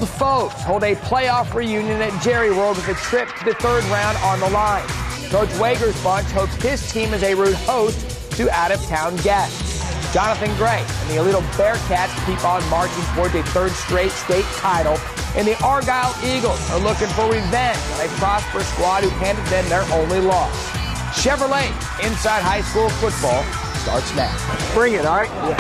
foes hold a playoff reunion at Jerry World with a trip to the third round on the line. Coach Wager's bunch hopes his team is a rude host to out-of-town guests. Jonathan Gray and the Little Bearcats keep on marching towards a third straight state title, and the Argyle Eagles are looking for revenge on a prosperous squad who handed them their only loss. Chevrolet Inside High School Football starts now. Bring it, all right? Yeah.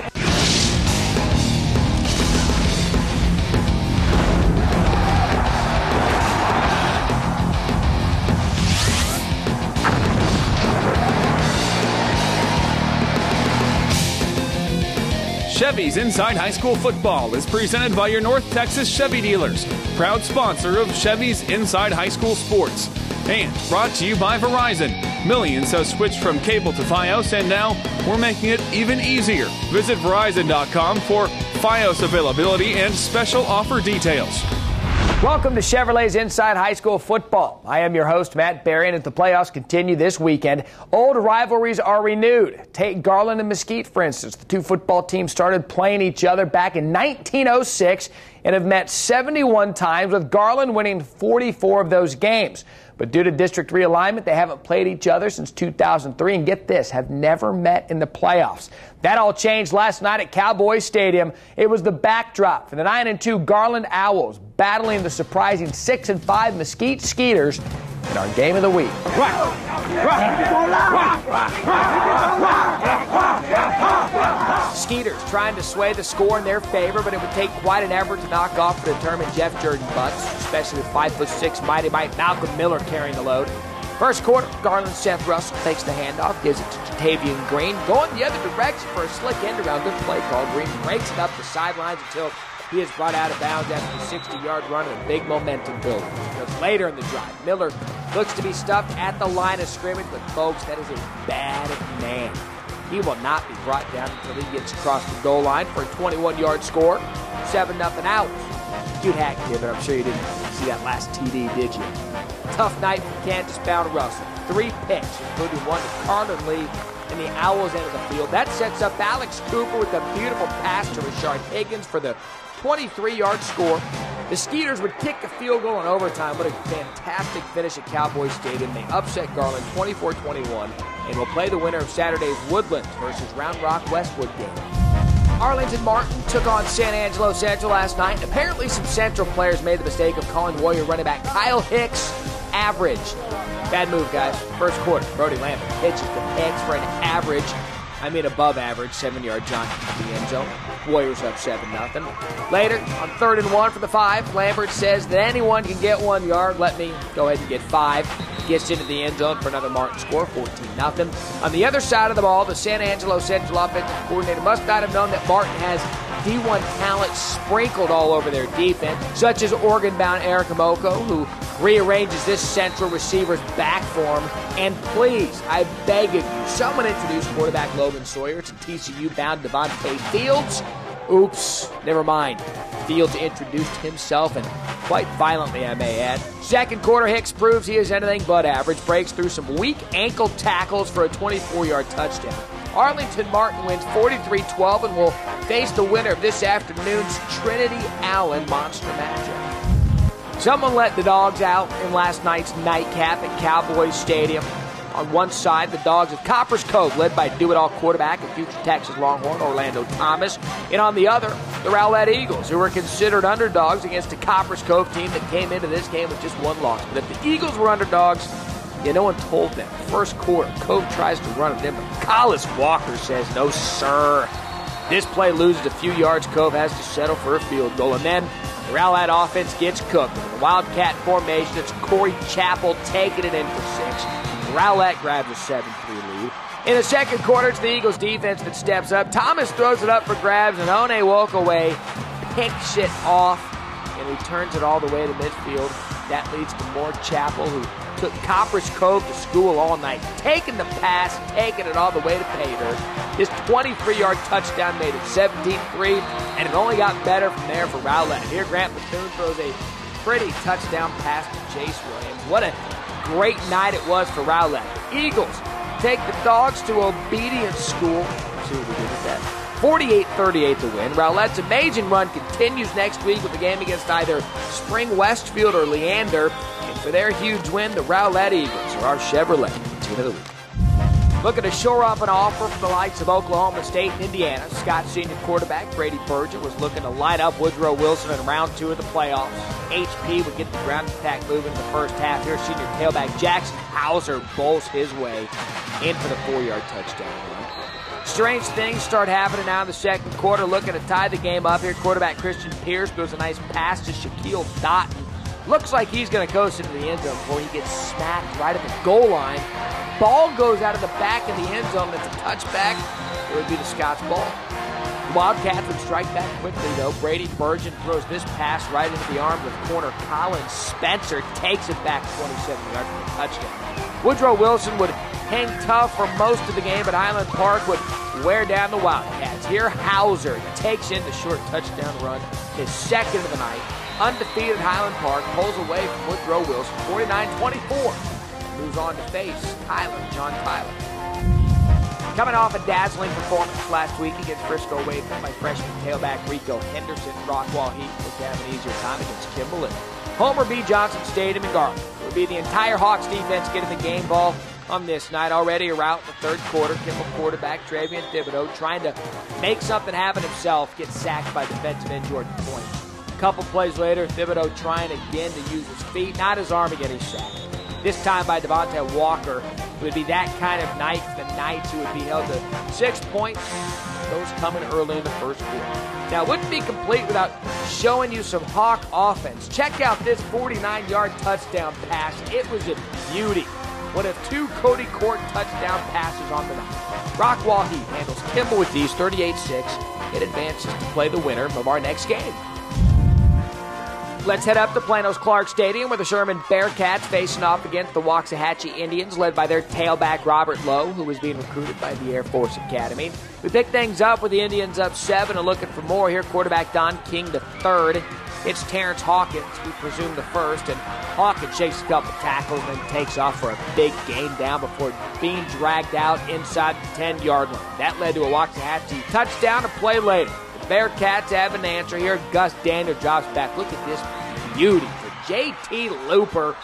Chevy's Inside High School Football is presented by your North Texas Chevy dealers, proud sponsor of Chevy's Inside High School Sports, and brought to you by Verizon. Millions have switched from cable to Fios, and now we're making it even easier. Visit Verizon.com for Fios availability and special offer details. Welcome to Chevrolet's Inside High School Football. I am your host, Matt Berry, and as the playoffs continue this weekend, old rivalries are renewed. Take Garland and Mesquite, for instance. The two football teams started playing each other back in 1906 and have met 71 times, with Garland winning 44 of those games. But due to district realignment, they haven't played each other since 2003, and get this, have never met in the playoffs. That all changed last night at Cowboys Stadium. It was the backdrop for the 9-2 Garland Owls battling the surprising 6-5 Mesquite Skeeters in our game of the week. Skeeters trying to sway the score in their favor, but it would take quite an effort to knock off the determined Jeff Jordan Butts, especially with 5'6" Mighty Mike Malcolm Miller carrying the load. First quarter, Garland Seth Russell takes the handoff, gives it to Jatavian Green, going the other direction for a slick end around. Good play call. Green breaks it up the sidelines until he is brought out of bounds after the 60-yard run and a big momentum builder. Because later in the drive, Miller looks to be stuffed at the line of scrimmage, but folks, that is a bad man. He will not be brought down until he gets across the goal line for a 21-yard score. 7-0 Owls. Cute hack here, but I'm sure you didn't see that last TD, did you? Tough night for Kansas-bound Russell. 3 picks, including one to Carlin Lee in the Owls' end of the field. That sets up Alex Cooper with a beautiful pass to Rashard Higgins for the 23-yard score. The Skeeters would kick a field goal in overtime. What a fantastic finish at Cowboys Stadium. They upset Garland 24-21 and will play the winner of Saturday's Woodlands versus Round Rock Westwood game. Arlington Martin took on San Angelo Central last night. Apparently some Central players made the mistake of calling Warrior running back Kyle Hicks average. Bad move, guys. First quarter, Brody Lambert pitches to Hicks for an average, above average, 7-yard jaunt to the end zone. Warriors up 7-0. Later, on 3rd and 1 for the 5, Lambert says that anyone can get 1 yard. Let me go ahead and get 5. Gets into the end zone for another Martin score, 14-0. On the other side of the ball, the San Angelo Central offensive coordinator must not have known that Martin has D1 talent sprinkled all over their defense, such as Oregon-bound Eric Amoko, who rearranges this Central receiver's back for him. And please, I beg of you, someone introduce quarterback Logan Sawyer to TCU-bound Devontae Fields. Oops, never mind. Fields introduced himself, and quite violently, I may add. Second quarter, Hicks proves he is anything but average, breaks through some weak ankle tackles for a 24-yard touchdown. Arlington Martin wins 43-12 and will face the winner of this afternoon's Trinity Allen monster matchup. Someone let the dogs out in last night's nightcap at Cowboys Stadium. On one side, the Dogs of Coppers Cove, led by do-it-all quarterback and future Texas Longhorn Orlando Thomas. And on the other, the Rowlett Eagles, who were considered underdogs against a Coppers Cove team that came into this game with just 1 loss. But if the Eagles were underdogs, no one told them. First quarter, Cove tries to run at them, but Collis Walker says, no, sir. This play loses a few yards. Cove has to settle for a field goal. And then the Rowlett offense gets cooked. In the Wildcat formation, it's Corey Chappell taking it in for 6. Rowlett grabs a 7-3 lead. In the second quarter, it's the Eagles' defense that steps up. Thomas throws it up for grabs, and One Wokaway picks it off and returns it all the way to midfield. That leads to more Chappell, who took Coppers Cove to school all night, taking the pass, taking it all the way to pay dirt. His 23-yard touchdown made it 17-3, and it only got better from there for Rowlett. Here, Grant Bethune throws a pretty touchdown pass to Chase Williams. What a great night it was for Rowlett. The Eagles take the Dogs to obedience school. Let's see what we did with that. 48-38 the win. Rowlett's amazing run continues next week with the game against either Spring Westfield or Leander. And for their huge win, the Rowlett Eagles are our Chevrolet team of the week. Looking to shore up an offer from the likes of Oklahoma State and Indiana, Scott senior quarterback Brady Burgett was looking to light up Woodrow Wilson in round 2 of the playoffs. HP would get the ground attack moving in the first half here. Senior tailback Jackson Hauser bowls his way in for the 4-yard touchdown run. Strange things start happening now in the second quarter. Looking to tie the game up here. Quarterback Christian Pierce throws a nice pass to Shaquille Dotton. Looks like he's going to coast into the end zone before he gets smacked right at the goal line. Ball goes out of the back of the end zone. That's a touchback. It would be the Scots ball. The Wildcats would strike back quickly, though. Brady Burgett throws this pass right into the arms of corner Colin Spencer. Takes it back 27 yards for the touchdown. Woodrow Wilson would hang tough for most of the game, but Highland Park would wear down the Wildcats. Here, Hauser takes in the short touchdown run, his second of the night. Undefeated Highland Park pulls away from Woodrow Wilson 49-24. Moves on to face John Tyler. Coming off a dazzling performance last week against Frisco Waveland by freshman tailback Rico Henderson, Rockwall Heat will have an easier time against Kimball at Homer B. Johnson Stadium in Garland. It will be the entire Hawks defense getting the game ball on this night. Already a rout in the third quarter. Kimball quarterback Travian Thibodeau trying to make something happen himself, gets sacked by defensive end Jordan Point. A couple plays later, Thibodeau trying again to use his feet, not his arm, again he's sacked. This time by Devontae Walker. It would be that kind of night for the Knights, who would be held to 6 points, those coming early in the first quarter. Now, it wouldn't be complete without showing you some Hawk offense. Check out this 49-yard touchdown pass. It was a beauty. One of 2 Cody Court touchdown passes on the night. Rockwall Heat handles Kimball with these 38-6. It advances to play the winner of our next game. Let's head up to Plano's Clark Stadium, where the Sherman Bearcats facing off against the Waxahachie Indians, led by their tailback Robert Lowe, who was being recruited by the Air Force Academy. We pick things up with the Indians up 7 and looking for more here. Quarterback Don King the third. It's Terrence Hawkins, we presume the first, and Hawkins shakes a couple tackles and then takes off for a big gain down before being dragged out inside the 10-yard line. That led to a Waxahachie touchdown to play later. Bearcats have an answer here. Gus Daniel drops back. Look at this beauty for J.T. Looper.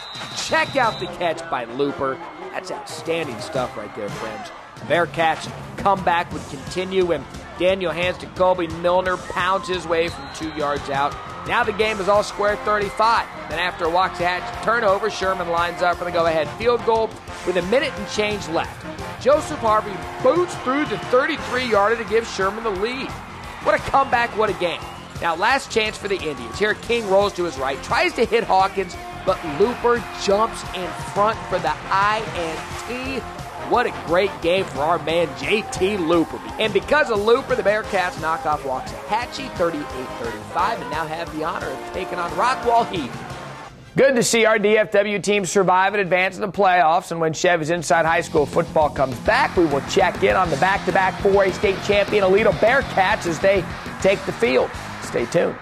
Check out the catch by Looper. That's outstanding stuff right there, friends. Bearcats comeback would continue, and Daniel hands to Colby Milner, pounds his way from 2 yards out. Now the game is all square 35. Then after a Waxahachie turnover, Sherman lines up for the go-ahead field goal with a minute and change left. Joseph Harvey boots through the 33-yarder to give Sherman the lead. What a comeback, what a game. Now, last chance for the Indians. Here, King rolls to his right, tries to hit Hawkins, but Looper jumps in front for the INT. What a great game for our man, J.T. Looper. And because of Looper, the Bearcats knock off Waxahachie 38-35 and now have the honor of taking on Rockwall Heat. Good to see our DFW team survive and advance in the playoffs. And when Chevy's Inside High School football comes back, we will check in on the back-to-back 4A state champion Aledo Bearcats as they take the field. Stay tuned.